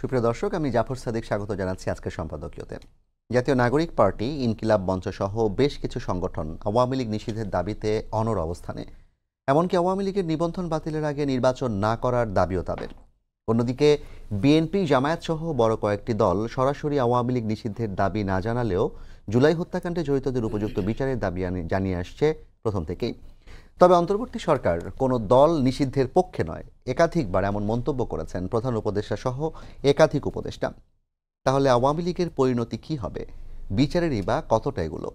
সুপ্রিয় দর্শক, আমি জাফর সাদিক স্বাগত জানাচ্ছি আজকের সম্পাদকীয়তে। জাতীয় নাগরিক পার্টি, ইনকিলাব মঞ্চ সহ বেশ কিছু সংগঠন আওয়ামী লীগ নিষিদ্ধের দাবিতে অনড় অবস্থানে। এমনকি আওয়ামী লীগের নিবন্ধন বাতিলের আগে নির্বাচন না করার দাবিও তাদের। অন্যদিকে বিএনপি, জামায়াত সহ বড় কয়েকটি দল সরাসরি আওয়ামী লীগ নিষিদ্ধের দাবি না জানালেও জুলাই হত্যাকাণ্ডে জড়িতদের উপযুক্ত বিচারের দাবি জানিয়ে আসছে প্রথম থেকেই। তবে অন্তর্বর্তী সরকার কোনো দল নিষিদ্ধের পক্ষে নয়, একাধিকবার এমন মন্তব্য করেছেন প্রধান উপদেষ্টা সহ একাধিক উপদেষ্টা। তাহলে আওয়ামী লীগের পরিণতি কি হবে? বিচারেরই বা কতটা এগুলো?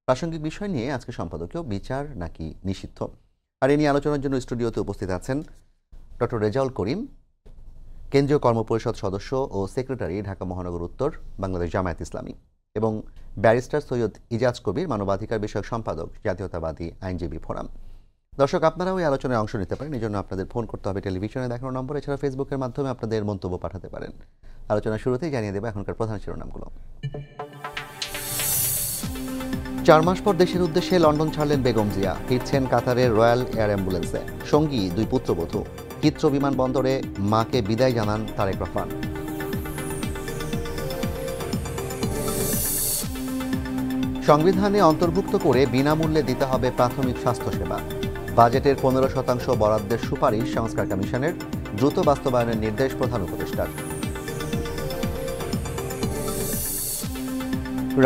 প্রাসঙ্গিক বিষয় নিয়ে আজকে সম্পাদকীয় বিচার নাকি নিষিদ্ধ। আর এ নিয়ে আলোচনার জন্য স্টুডিওতে উপস্থিত আছেন ডক্টর রেজাউল করিম, কেন্দ্রীয় কর্মপরিষদ সদস্য ও সেক্রেটারি, ঢাকা মহানগর উত্তর, বাংলাদেশ জামায়াত ইসলামী, এবং ব্যারিস্টার সৈয়দ ইজাজ কবির, মানবাধিকার বিষয়ক সম্পাদক, জাতীয়তাবাদী আইনজীবী ফোরাম। দর্শক, আপনারাও এই আলোচনায় অংশ নিতে পারেন। এই জন্য আপনাদের ফোন করতে হবে টেলিভিশনে দেখানো নম্বর, এছাড়া ফেসবুকের মাধ্যমে আপনাদের মন্তব্য পাঠাতে পারেন। আলোচনা শুরুতেই জানিয়ে দেবো এখনকার প্রধান শিরোনামগুলো। 4 মাস পর দেশের উদ্দেশ্যে লন্ডন ছাড়লেন বেগম জিয়া। ফিরছেন কাতারের রয়্যাল এয়ার অ্যাম্বুলেন্সে। সঙ্গী 2 পুত্রবধূ। হিথ্রো বিমানবন্দরে মাকে বিদায় জানান তারেক রহমান। সংবিধানে অন্তর্ভুক্ত করে বিনামূল্যে দিতে হবে প্রাথমিক স্বাস্থ্যসেবা। বাজেটের 15% বরাদ্দের সুপারিশ সংস্কার কমিশনের, দ্রুত বাস্তবায়নের নির্দেশ প্রধান উপদেষ্টার।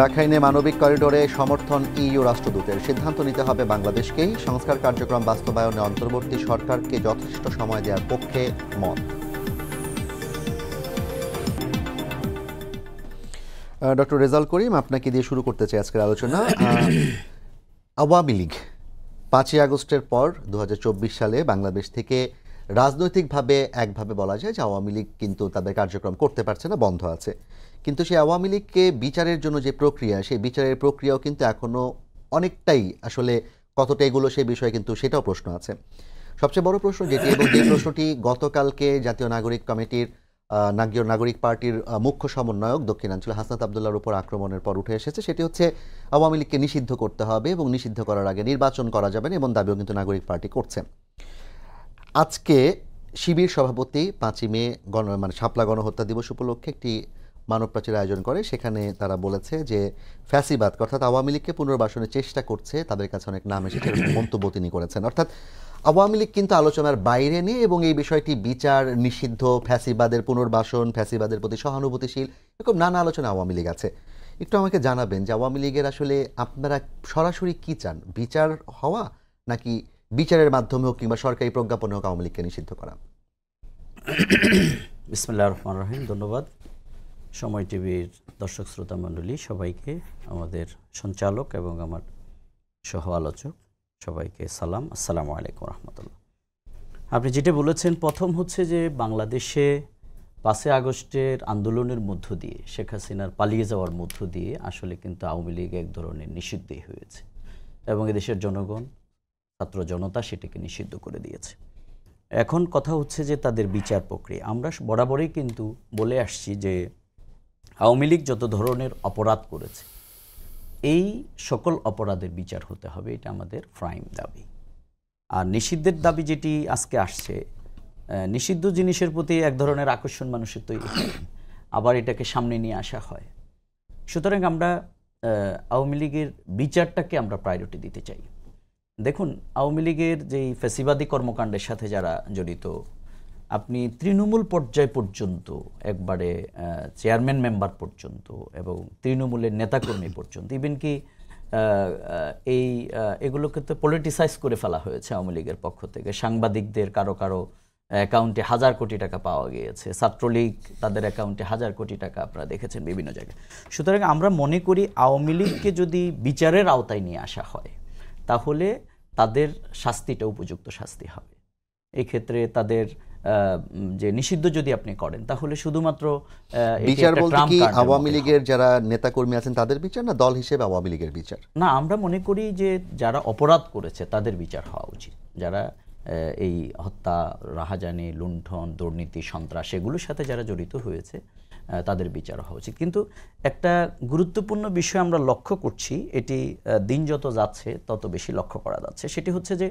রাখাইনে মানবিক করিডোরে সমর্থন ইইউ রাষ্ট্রদূতের। সিদ্ধান্ত নিতে হবে বাংলাদেশকেই। সংস্কার কার্যক্রম বাস্তবায়নে অন্তর্বর্তী সরকারকে যথেষ্ট সময় দেওয়ার পক্ষে মত। ডক্টর রেজাউল করিম, আপনাকে দিয়ে শুরু করতে চাই আজকের আলোচনা। আওয়ামী লীগ 5ই আগস্টের পর 2024 সালে বাংলাদেশ থেকে রাজনৈতিকভাবে একভাবে বলা যায় যে আওয়ামী লীগ কিন্তু তাদের কার্যক্রম করতে পারছে না, বন্ধ আছে। কিন্তু সেই আওয়ামী লীগকে বিচারের জন্য যে প্রক্রিয়া, সেই বিচারের প্রক্রিয়াও কিন্তু এখনও অনেকটাই আসলে কতটা এগুলো সেই বিষয়ে কিন্তু সেটাও প্রশ্ন আছে। সবচেয়ে বড় প্রশ্ন যেটি, এবং যে প্রশ্নটি গতকালকে জাতীয় নাগরিক কমিটির নাগরিক পার্টির মুখ্য সমন্বয়ক দক্ষিণাঞ্চলে হাসনাত আবদুল্লাহর উপর আক্রমণের পর উঠে এসেছে, সেটি হচ্ছে আওয়ামী লীগকে নিষিদ্ধ করতে হবে এবং নিষিদ্ধ করার আগে নির্বাচন করা যাবে না, এমন দাবিও কিন্তু নাগরিক পার্টি করছে। আজকে শিবির সভাপতি 5ই মে শাপলা গণহত্যা দিবস উপলক্ষে একটি মানব প্রাচীর আয়োজন করে। সেখানে তারা বলেছে যে ফ্যাসিবাদ অর্থাৎ আওয়ামী লীগকে পুনর্বাসনের চেষ্টা করছে, তাদের কাছে অনেক নাম এসেছে, মন্তব্য তিনি করেছেন। অর্থাৎ আওয়ামী লীগ কিন্তু আলোচনার বাইরে নেই এবং এই বিষয়টি বিচার, নিষিদ্ধ, ফ্যাসিবাদের পুনর্বাসন, ফ্যাসিবাদের প্রতি সহানুভূতিশীল, এরকম নানা আলোচনা আওয়ামী লীগ আছে। একটু আমাকে জানাবেন যে আওয়ামী লীগের আসলে আপনারা সরাসরি কি চান? বিচার হওয়া, নাকি বিচারের মাধ্যমে হোক কিংবা সরকারি প্রজ্ঞাপনে হোক আওয়ামী লীগকে নিষিদ্ধ করা? বিসমিল্লাহির রহমানির রহিম। ধন্যবাদ সময় টিভির দর্শক শ্রোতা মণ্ডলী সবাইকে, আমাদের সঞ্চালক এবং আমার সহ আলোচক সবাইকে সালাম, আসসালামু আলাইকুম রহমতুল্লাহ। আপনি যেটা বলেছেন, প্রথম হচ্ছে যে বাংলাদেশে 5ই আগস্টের আন্দোলনের মধ্য দিয়ে, শেখ হাসিনার পালিয়ে যাওয়ার মধ্য দিয়ে আসলে কিন্তু আওয়ামী লীগ এক ধরনের নিষিদ্ধই হয়েছে এবং এদেশের জনগণ, ছাত্র জনতা সেটাকে নিষিদ্ধ করে দিয়েছে। এখন কথা হচ্ছে যে তাদের বিচার প্রক্রিয়া। আমরা বরাবরই কিন্তু বলে আসছি যে আওয়ামী লীগ যত ধরনের অপরাধ করেছে, এই সকল অপরাধের বিচার হতে হবে, এটা আমাদের প্রাইম দাবি। আর নিষিদ্ধের দাবি যেটি আজকে আসছে, নিষিদ্ধ জিনিসের প্রতি এক ধরনের আকর্ষণ মানুষের তৈরি হয়, আবার এটাকে সামনে নিয়ে আসা হয়। সুতরাং আমরা আওয়ামী লীগের বিচারটাকে আমরা প্রায়োরিটি দিতে চাই। দেখুন, আওয়ামী লীগের যেই ফ্যাসিবাদী কর্মকাণ্ডের সাথে যারা জড়িত, আপনি তৃণমূল পর্যায় পর্যন্ত, একবারে চেয়ারম্যান মেম্বার পর্যন্ত এবং তৃণমূলের নেতাকর্মী পর্যন্ত, ইভেন কি এগুলোকে তো পলিটিসাইজ করে ফেলা হয়েছে আওয়ামী লীগের পক্ষ থেকে। সাংবাদিকদের কারো কারো অ্যাকাউন্টে 1000 কোটি টাকা পাওয়া গিয়েছে, ছাত্রলীগ তাদের অ্যাকাউন্টে 1000 কোটি টাকা আপনারা দেখেছেন বিভিন্ন জায়গায়। সুতরাং আমরা মনে করি আওয়ামী লীগকে যদি বিচারের আওতায় নিয়ে আসা হয়, তাহলে তাদের শাস্তিটা উপযুক্ত শাস্তি হবে। এই ক্ষেত্রে তাদের যে নিষিদ্ধ যদি আপনি করেন, তাহলে শুধুমাত্র বিচার বলতে কি আওয়ামী লীগের যারা নেতাকর্মী আছেন তাদের বিচার, না দল হিসেবে আওয়ামী লীগের বিচার? না, আমরা মনে করি যে যারা অপরাধ করেছে তাদের বিচার হওয়া উচিত। যারা এই হত্যা, রাহাজানি, লুণ্ঠন, দুর্নীতি, সন্ত্রাস এগুলোর সাথে যারা জড়িত হয়েছে তাদের বিচার হওয়া উচিত। কিন্তু একটা গুরুত্বপূর্ণ বিষয় আমরা লক্ষ্য করছি, এটি দিন যত যাচ্ছে তত বেশি লক্ষ্য করা যাচ্ছে, সেটি হচ্ছে যে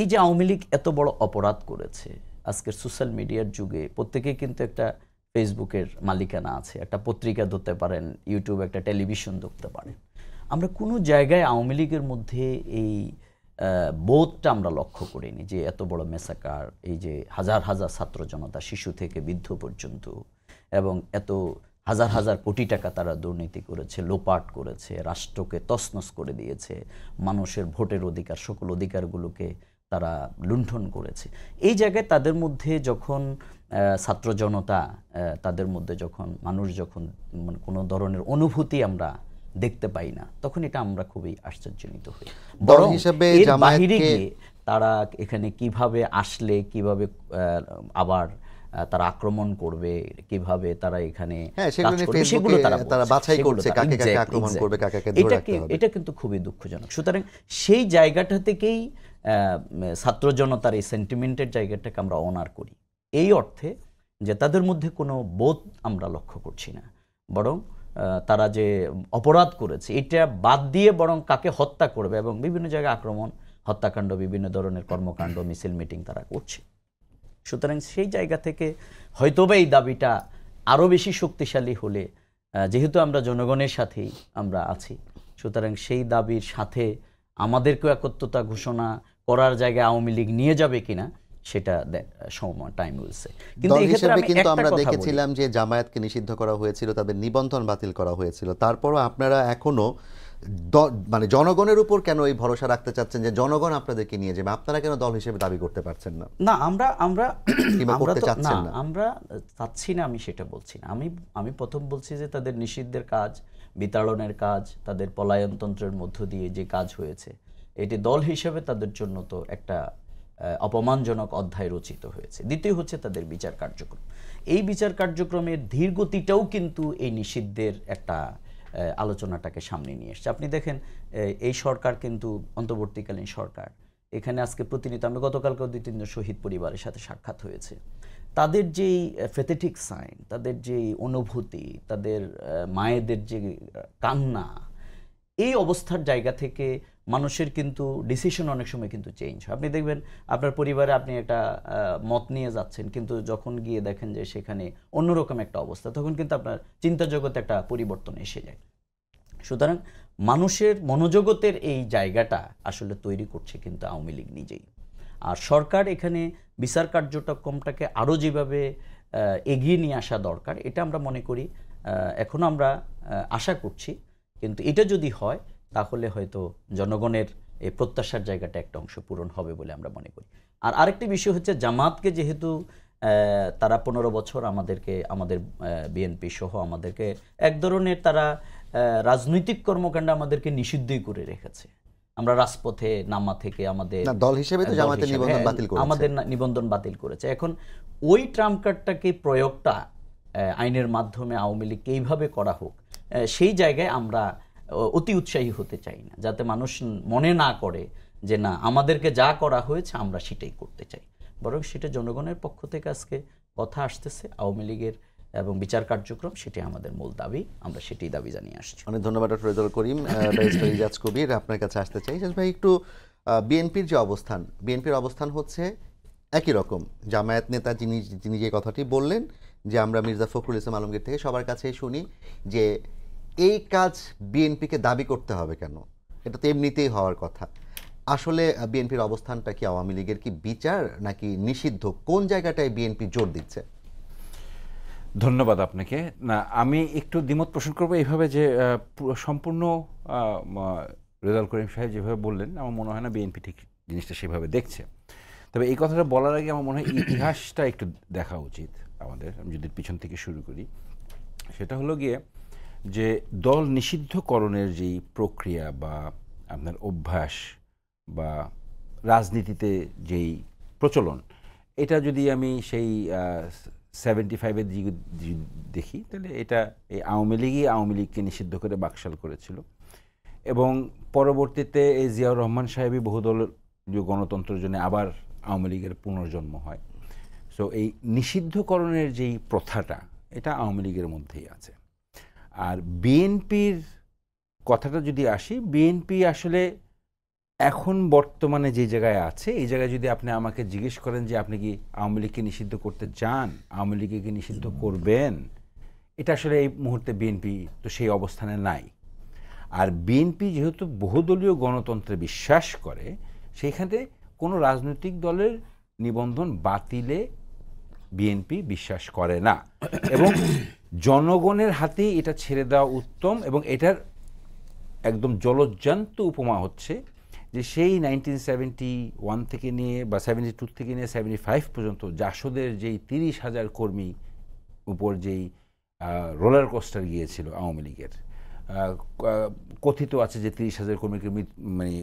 এই যে আওয়ামী লীগ এত বড় অপরাধ করেছে, আজকের সোশ্যাল মিডিয়ার যুগে প্রত্যেকেই কিন্তু একটা ফেসবুকের মালিকানা আছে, একটা পত্রিকা ধরতে পারেন, ইউটিউব একটা টেলিভিশন দেখতে পারেন। আমরা কোনো জায়গায় আওয়ামী লীগের মধ্যে এই বোধটা আমরা লক্ষ্য করিনি যে এত বড় মেসাকার, এই যে হাজার হাজার ছাত্র জনতা, শিশু থেকে বৃদ্ধ পর্যন্ত, এবং এত হাজার হাজার কোটি টাকা তারা দুর্নীতি করেছে, লোপাট করেছে, রাষ্ট্রকে তছনছ করে দিয়েছে, মানুষের ভোটের অধিকার, সকল অধিকারগুলোকে তারা লুণ্ঠন করেছে। এই জায়গায় তাদের মধ্যে যখন ছাত্র জনতা, তাদের মধ্যে যখন মানুষ যখন মানে কোনো ধরনের অনুভূতি আমরা দেখতে পাই না, তখন এটা আমরা খুবই আশ্চর্যান্বিত হই। বরং এর বাহিরে গিয়ে তারা এখানে কিভাবে আসলে, কিভাবে আবার তারা আক্রমণ করবে, কিভাবে তারা এখানে সেগুলো তারা বাছাই করছে, কাকে কাকে আক্রমণ করবে, কাকে কাকে ধরে রাখতে হবে। এটা কিন্তু খুবই দুঃখজনক। সুতরাং সেই জায়গাটা থেকেই ছাত্র জনতার এই সেন্টিমেন্টের জায়গাটাকে আমরা অনার করি, এই অর্থে যে তাদের মধ্যে কোনো বোধ আমরা লক্ষ্য করছি না, বরং তারা যে অপরাধ করেছে এটা বাদ দিয়ে বরং কাকে হত্যা করবে, এবং বিভিন্ন জায়গায় আক্রমণ, হত্যাকাণ্ড, বিভিন্ন ধরনের কর্মকাণ্ড, মিছিল মিটিং তারা করছে। সুতরাং সেই জায়গা থেকে হয়তোবা এই দাবিটা আরও বেশি শক্তিশালী হলে, যেহেতু আমরা জনগণের সাথেই আমরা আছি, সুতরাং সেই দাবির সাথে আমাদেরকেও একত্রতা ঘোষণা করার জায়গায় আওয়ামী লীগ নিয়ে যাবে কিনা সেটা সময় টাইম বলছে। কিন্তু আমরা দেখেছিলাম যে জামায়াতকে নিষিদ্ধ করা হয়েছিল, তাদের নিবন্ধন বাতিল করা হয়েছিল, তারপরও আপনারা এখনো মানে জনগণের উপর কেন এই ভরসা রাখতে চাচ্ছেন যে জনগণ আপনাদেরকে নিয়ে যাবে? আপনারা কেন দল হিসেবে দাবি করতে পারছেন না? না, আমরা চাচ্ছি না, আমি সেটা বলছি না। আমি প্রথম বলছি যে তাদের নিষিদ্ধের কাজ, বিতাড়নের কাজ, তাদের পলায়নতন্ত্রের মধ্য দিয়ে যে কাজ হয়েছে, এটি দল হিসেবে তাদের জন্য তো একটা অপমানজনক অধ্যায় রচিত হয়েছে। দ্বিতীয় হচ্ছে তাদের বিচার কার্যক্রম। এই বিচার কার্যক্রমের ধীর গতিটাও কিন্তু এই নিষিদ্ধের একটা আলোচনাটাকে সামনে নিয়ে এসছে। আপনি দেখেন এই সরকার কিন্তু অন্তর্বর্তীকালীন সরকার, এখানে আজকে প্রতিনিয়ত আমরা গতকালকেও 2-3 শহীদ পরিবারের সাথে সাক্ষাৎ হয়েছে, তাদের যেই প্যাথেটিক সাইন, তাদের যেই অনুভূতি, তাদের মায়েদের যে কান্না, এই অবস্থার জায়গা থেকে মানুষের কিন্তু ডিসিশন অনেক সময় কিন্তু চেঞ্জ হয়। আপনি দেখবেন আপনার পরিবারে আপনি একটা মত নিয়ে যাচ্ছেন, কিন্তু যখন গিয়ে দেখেন যে সেখানে অন্যরকম একটা অবস্থা, তখন কিন্তু আপনার চিন্তা জগতে একটা পরিবর্তন এসে যায়। সুতরাং মানুষের মনোজগতের এই জায়গাটা আসলে তৈরি করছে কিন্তু আওয়ামী লীগ নিজেই। আর সরকার এখানে বিচার কার্যক্রমটাকে আরও যেভাবে এগিয়ে নিয়ে আসা দরকার, এটা আমরা মনে করি, এখনও আমরা আশা করছি, কিন্তু এটা যদি হয় তাহলে হয়তো জনগণের এই প্রত্যাশার জায়গাটা একটা অংশ পূরণ হবে বলে আমরা মনে করি। আর আরেকটি বিষয় হচ্ছে, জামাতকে যেহেতু তারা 15 বছর আমাদের বিএনপি সহ আমাদেরকে এক ধরনের তারা রাজনৈতিক কর্মকাণ্ডে আমাদেরকে নিষিদ্ধই করে রেখেছে। আমরা রাজপথে নামা থেকে আমাদের দল হিসেবে তো জামাতের নিবন্ধন বাতিল করেছে, আমাদের নিবন্ধন বাতিল করেছে। এখন ওই ট্রাম্প কার্ডটাকে প্রয়োগটা আইনের মাধ্যমে আওয়ামী লীগকে এইভাবে করা হোক, সেই জায়গায় আমরা অতি উৎসাহী হতে চাই না, যাতে মানুষ মনে না করে যে না, আমাদেরকে যা করা হয়েছে আমরা সেটাই করতে চাই, বরং সেটা জনগণের পক্ষ থেকে আজকে কথা আসতেছে আওয়ামী লীগের এবং বিচার কার্যক্রম, সেটি আমাদের মূল দাবি, আমরা সেটাই দাবি জানিয়ে আসছি। অনেক ধন্যবাদ ডক্টর রেজাউল করিম। ব্যারিস্টার ইজাজ কবির, আপনার কাছে আসতে চাই। ইজাজ ভাই, একটু বিএনপির যে অবস্থান, বিএনপির অবস্থান হচ্ছে একই রকম। জামায়াত নেতা যিনি যে কথাটি বললেন যে আমরা মির্জা ফখরুল ইসলাম আলমগীর থেকে সবার কাছে শুনি যে এই কাজ বিএনপিকে দাবি করতে হবে কেন, এটা তো এমনিতেই হওয়ার কথা। আসলে বিএনপির অবস্থানটা কি আওয়ামী লীগের কি বিচার নাকি নিষিদ্ধ, কোন জায়গাটায় বিএনপি জোর দিচ্ছে? ধন্যবাদ আপনাকে। না, আমি একটু দ্বিমত পোষণ করবো এইভাবে যে সম্পূর্ণ রেজাউল করিম সাহেব যেভাবে বললেন, আমার মনে হয় না বিএনপি ঠিক জিনিসটা সেভাবে দেখছে। তবে এই কথাটা বলার আগে আমার মনে হয় ইতিহাসটা একটু দেখা উচিত আমাদের। আমি যদি পিছন থেকে শুরু করি, সেটা হলো গিয়ে যে দল নিষিদ্ধকরণের যেই প্রক্রিয়া বা আপনার অভ্যাস বা রাজনীতিতে যেই প্রচলন, এটা যদি আমি সেই 75-এর দিকে দেখি, তাহলে এটা এই আওয়ামী লীগকে নিষিদ্ধ করে বাকশাল করেছিল, এবং পরবর্তীতে এই জিয়াউর রহমান সাহেবই বহুদলীয় গণতন্ত্রের জন্য আবার আওয়ামী লীগের পুনর্জন্ম হয়। সো এই নিষিদ্ধকরণের যেই প্রথাটা, এটা আওয়ামী লীগের মধ্যেই আছে। আর বিএনপির কথাটা যদি আসি, বিএনপি আসলে এখন বর্তমানে যে জায়গায় আছে এই জায়গায় যদি আপনি আমাকে জিজ্ঞেস করেন যে আপনি কি আওয়ামী লীগকে নিষিদ্ধ করতে চান, আওয়ামী লীগকে কি নিষিদ্ধ করবেন, এটা আসলে এই মুহূর্তে বিএনপি তো সেই অবস্থানে নাই। আর বিএনপি যেহেতু বহুদলীয় গণতন্ত্রে বিশ্বাস করে, সেইখানে কোনো রাজনৈতিক দলের নিবন্ধন বাতিলে বিএনপি বিশ্বাস করে না এবং জনগণের হাতেই এটা ছেড়ে দেওয়া উত্তম। এবং এটার একদম জলজ্জান্ত উপমা হচ্ছে যে সেই 1971 থেকে নিয়ে বা 72 থেকে নিয়ে 75 পর্যন্ত জাসদের যেই 30,000 কর্মী উপর যেই রোলার কোস্টার গিয়েছিল আওয়ামী লীগের, কথিত আছে যে 30,000 কর্মীকে মানে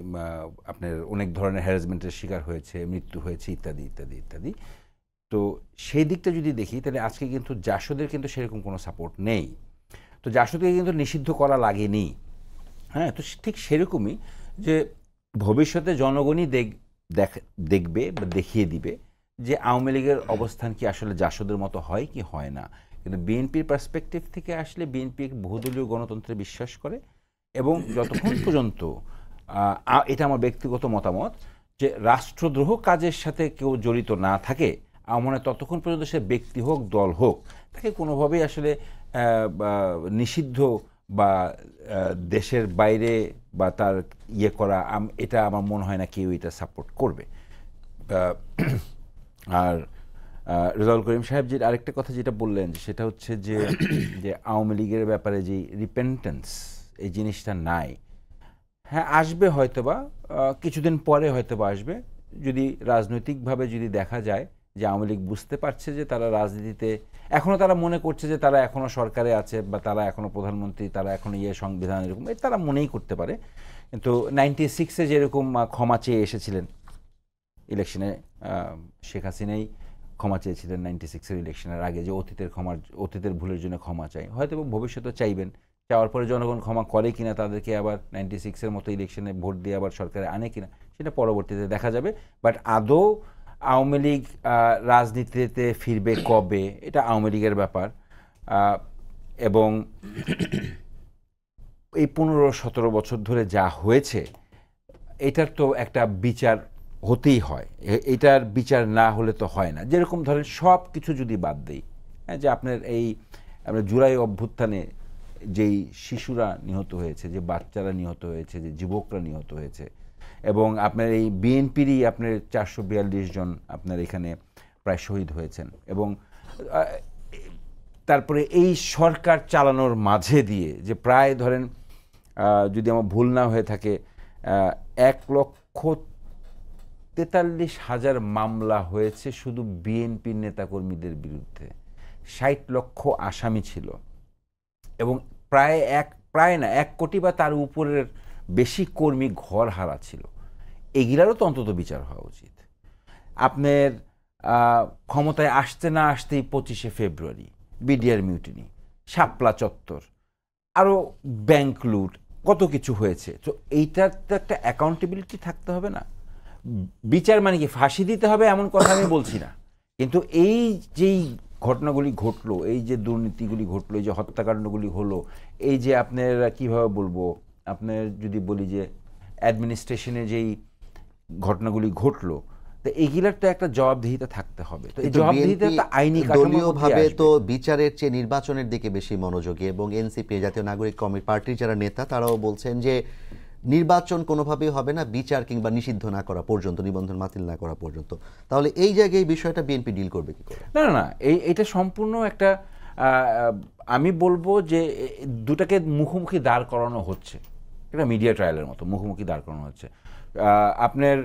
আপনার অনেক ধরনের হ্যারাসমেন্টের শিকার হয়েছে, মৃত্যু হয়েছে ইত্যাদি ইত্যাদি ইত্যাদি। তো সেই দিকটা যদি দেখি তাহলে আজকে কিন্তু জাসদের কিন্তু সেরকম কোনো সাপোর্ট নেই। তো জাসদকে কিন্তু নিষিদ্ধ করা লাগেনি। হ্যাঁ, তো ঠিক সেরকমই যে ভবিষ্যতে জনগণই দেখবে বা দেখিয়ে দিবে যে আওয়ামী লীগের অবস্থান কি আসলে জাসদের মতো হয় কি হয় না। কিন্তু বিএনপির পার্সপেক্টিভ থেকে আসলে বিএনপি বহুদলীয় গণতন্ত্রে বিশ্বাস করে এবং যতক্ষণ পর্যন্ত এটা আমার ব্যক্তিগত মতামত যে রাষ্ট্রদ্রোহ কাজের সাথে কেউ জড়িত না থাকে, আমার মনে হয় ততক্ষণ পর্যন্ত সে ব্যক্তি হোক দল হোক তাকে কোনোভাবেই আসলে নিষিদ্ধ বা দেশের বাইরে বা তার ইয়ে করা, এটা আমার মনে হয় না কেউ এটা সাপোর্ট করবে। আর রেজাউল করিম সাহেব যে আরেকটা কথা যেটা বললেন সেটা হচ্ছে যে যে আওয়ামী লীগের ব্যাপারে যে রিপেন্টেন্স এই জিনিসটা নাই। হ্যাঁ, আসবে হয়তোবা কিছুদিন পরে হয়তোবা আসবে, যদি রাজনৈতিকভাবে যদি দেখা যায় যে আওয়ামী লীগ বুঝতে পারছে যে তারা রাজনীতিতে এখনও তারা মনে করছে যে তারা এখনও সরকারে আছে বা তারা এখনও প্রধানমন্ত্রী, তারা এখনও সংবিধান এরকম তারা মনেই করতে পারে। কিন্তু 96-এ যেরকম ক্ষমা চেয়ে এসেছিলেন ইলেকশনে, শেখ হাসিনাই ক্ষমা চেয়েছিলেন 96-এর ইলেকশনের আগে যে অতীতের ভুলের জন্য ক্ষমা চাই, হয়তো ভবিষ্যতে চাইবেন। চাওয়ার পরে জনগণ ক্ষমা করে কিনা, তাদেরকে আবার 96-এর মতো ইলেকশনে ভোট দিয়ে আবার সরকারে আনে কিনা সেটা পরবর্তীতে দেখা যাবে। বাট আদৌ আওয়ামী লীগ রাজনীতিতে ফিরবে কবে এটা আওয়ামী লীগের ব্যাপার। এবং এই 15-17 বছর ধরে যা হয়েছে এটার তো একটা বিচার হতেই হয়, এটার বিচার না হলে তো হয় না। যেরকম ধরেন সব কিছু যদি বাদ দেই, যে আপনার আমরা জুলাই অভ্যুত্থানে যেই শিশুরা নিহত হয়েছে, যে বাচ্চারা নিহত হয়েছে, যে যুবকরা নিহত হয়েছে, এবং আপনার এই বিএনপিরই আপনার 442 জন আপনার এখানে প্রায় শহীদ হয়েছেন, এবং তারপরে এই সরকার চালানোর মাঝে দিয়ে যে প্রায় ধরেন যদি আমার ভুল না হয়ে থাকে 1,43,000 মামলা হয়েছে শুধু বিএনপির নেতাকর্মীদের বিরুদ্ধে, 60 লক্ষ আসামি ছিল, এবং প্রায় 1 কোটি বা তার উপরের বেশি কর্মী ঘর হারা ছিল। এগুলারও তো অন্তত বিচার হওয়া উচিত। আপনার ক্ষমতায় আসতে না আসতেই 25শে ফেব্রুয়ারি বিডিআর মিউটিনি, শাপলা চত্বর, আরও ব্যাংক লুট, কত কিছু হয়েছে। তো এইটার তো একটা অ্যাকাউন্টেবিলিটি থাকতে হবে না? বিচার মানে কি ফাঁসি দিতে হবে এমন কথা আমি বলছি না, কিন্তু এই যেই ঘটনাগুলি ঘটলো, এই যে দুর্নীতিগুলি ঘটলো, এই যে হত্যাকাণ্ডগুলি হলো, এই যে আপনার কীভাবে বলবো, আপনার যদি বলি যে অ্যাডমিনিস্ট্রেশনে যেই ঘটনাগুলি ঘটলো, তো এইগুলার তো একটা জবাবদিহিতা থাকতে হবে। তো এই জবাবদিহিতা তো আইনি দলীয়ভাবে তো বিচারের চেয়ে নির্বাচনের দিকে বেশি মনোযোগী, এবং এনসিপি জাতীয় নাগরিক পার্টির যারা নেতা তারাও বলছেন যে নির্বাচন কোনোভাবেই হবে না বিচার কিংবা নিষিদ্ধ না করা পর্যন্ত, নিবন্ধন বাতিল না করা পর্যন্ত। তাহলে এই জায়গায় এই বিষয়টা বিএনপি ডিল করবে কি করে? না না না, এটা সম্পূর্ণ একটা আমি বলবো যে দুটাকে মুখোমুখি দাঁড় করানো হচ্ছে, এটা মিডিয়া ট্রায়ালের মতো মুখোমুখি দাঁড় করানো হচ্ছে। আপনার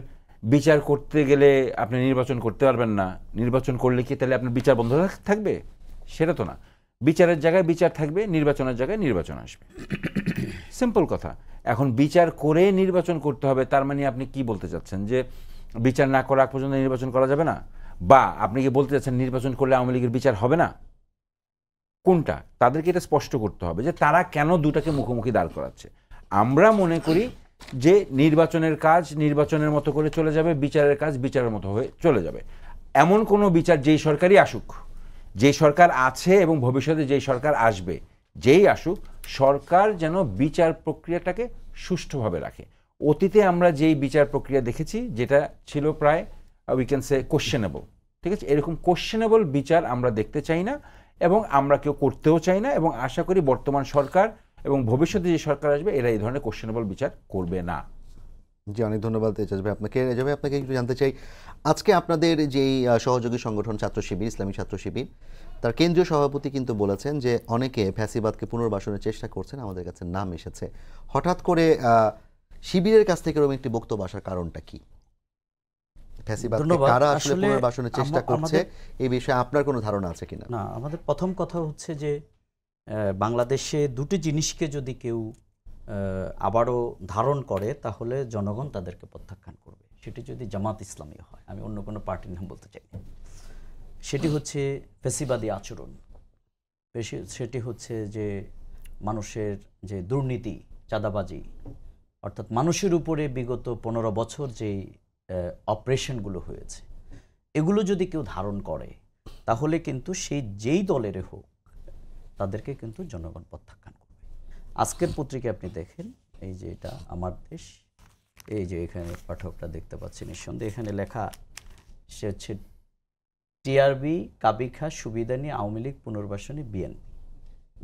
বিচার করতে গেলে আপনি নির্বাচন করতে পারবেন না, নির্বাচন করলে কি তাহলে আপনার বিচার বন্ধ থাকবে? সেটা তো না। বিচারের জায়গায় বিচার থাকবে, নির্বাচনের জায়গায় নির্বাচন আসবে, সিম্পল কথা। এখন বিচার করে নির্বাচন করতে হবে, তার মানে আপনি কি বলতে চাচ্ছেন যে বিচার না করা পর্যন্ত নির্বাচন করা যাবে না? বা আপনি কি বলতে চাচ্ছেন নির্বাচন করলে আওয়ামী লীগের বিচার হবে না? কোনটা? তাদেরকে এটা স্পষ্ট করতে হবে যে তারা কেন দুটাকে মুখোমুখি দাঁড় করাচ্ছে। আমরা মনে করি যে নির্বাচনের কাজ নির্বাচনের মতো করে চলে যাবে, বিচারের কাজ বিচারের মতো হয়ে চলে যাবে। এমন কোনো বিচার যেই সরকারই আসুক, যেই সরকার আছে এবং ভবিষ্যতে যেই সরকার আসবে, যেই আসুক, সরকার যেন বিচার প্রক্রিয়াটাকে সুষ্ঠুভাবে রাখে। অতীতে আমরা যেই বিচার প্রক্রিয়া দেখেছি যেটা ছিল প্রায় উই ক্যান সে কোশ্চেনেবল, ঠিক আছে, এরকম কোশ্চেনেবল বিচার আমরা দেখতে চাই না এবং আমরা কেউ করতেও চাই না, এবং আশা করি বর্তমান সরকার এবং ভবিষ্যতে যে সরকার আসবে এরা এই ধরনের কোশ্চেনেবল বিচার করবে না। জি, অনেক ধন্যবাদ এজাজ ভাই আপনাকে। এজাজ ভাই, আপনাকে একটু জানতে চাই, আজকে আপনাদের যেই সহযোগী সংগঠন ছাত্র শিবির, ইসলামী ছাত্র শিবির, তার কেন্দ্রীয় সভাপতি কিন্তু বলেছেন যে অনেকে ফ্যাসিবাদকে পুনর্বাসনের চেষ্টা করছেন, আমাদের কাছে নাম এসেছে। হঠাৎ করে শিবিরের কাছ থেকে এরকম একটি বক্তব্য আসার কারণটা কি? ফ্যাসিবাদকে কারা আসলে পুনর্বাসনের চেষ্টা করছে এই বিষয়ে আপনার কোনো ধারণা আছে কিনা? না, আমাদের প্রথম কথা হচ্ছে যে বাংলাদেশে দুটি জিনিসকে যদি কেউ আবারও ধারণ করে তাহলে জনগণ তাদেরকে প্রত্যাখ্যান করবে। সেটি যদি জামাত ইসলামী হয়, আমি অন্য কোনো পার্টির নাম বলতে চাই না, সেটি হচ্ছে ফ্যাসিবাদী আচরণ, সেটি হচ্ছে যে মানুষের যে দুর্নীতি, চাঁদাবাজি, অর্থাৎ মানুষের উপরে বিগত 15 বছর যেই অপারেশনগুলো হয়েছে এগুলো যদি কেউ ধারণ করে তাহলে কিন্তু সেই যেই দলের হোক তাদেরকে কিন্তু জনগণ প্রত্যাখ্যান করবে। আজকের পত্রিকা আপনি দেখেন, এই যে এটা আমার দেশ, এই যে এখানে পাঠকটা দেখতে পাচ্ছি নিঃসন্দেহে, এখানে লেখা সে হচ্ছে টিআরবি কাবিখা সুবিধা নিয়ে আওয়ামী লীগ পুনর্বাসনে